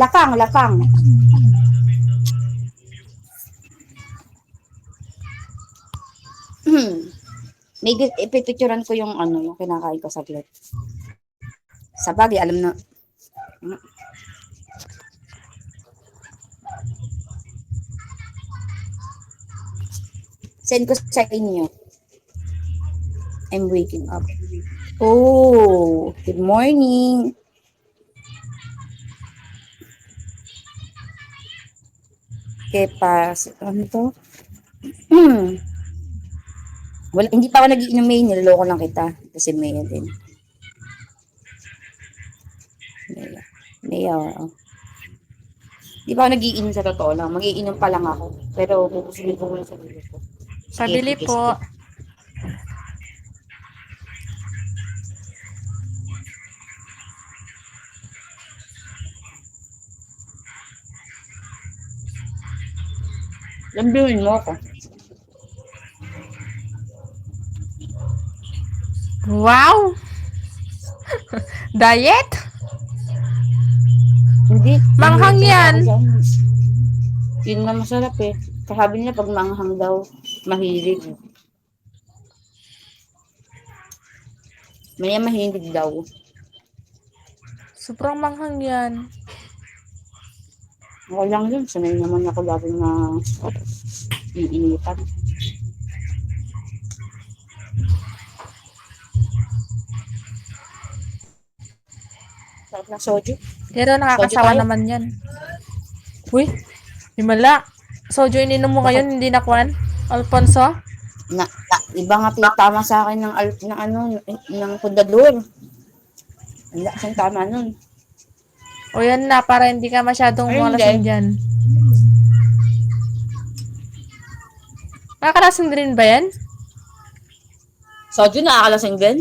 Lakang, lakang. May ipipicturean ko yung ano, yung kinakain ko saglit. Sa bagay, alam na. Send ko sa inyo. I'm waking up. Oh, good morning. Kepas, ano to? Wala, hindi pa ako nag-iinom May, niloloko lang kita. Kasi May din. May, oo. Di ba ako nag-iinom sa totoo lang? Mag-iinom pa lang ako. Pero pupusunin ko muna sa dito ko. Sige, Pabili sige, sige. po. Lambihin mo ako. Wow! Diet? Hindi, Manghang mahilig talaga yan. ako dyan. Yun nga masarap eh. Kasabi nila pag manghang daw, mahilig. Maya mahilig daw. Sobrang manghang yan. Ako lang yun. Sanay naman ako lagi na iinitan. Sarap ng soju. Pero Soju nakakasawa tayo. naman yan. Uy, himala. Sojo ininom mo Bakit? ngayon, hindi na kwan? Alfonso? Iba nga tama sa akin ng ano, ng pundador. Ang lakas ang tama nun. O yan na, para hindi ka masyadong Ay, hindi. malasing dyan. Nakakalasing din ba yan? Soju nakakalasing din.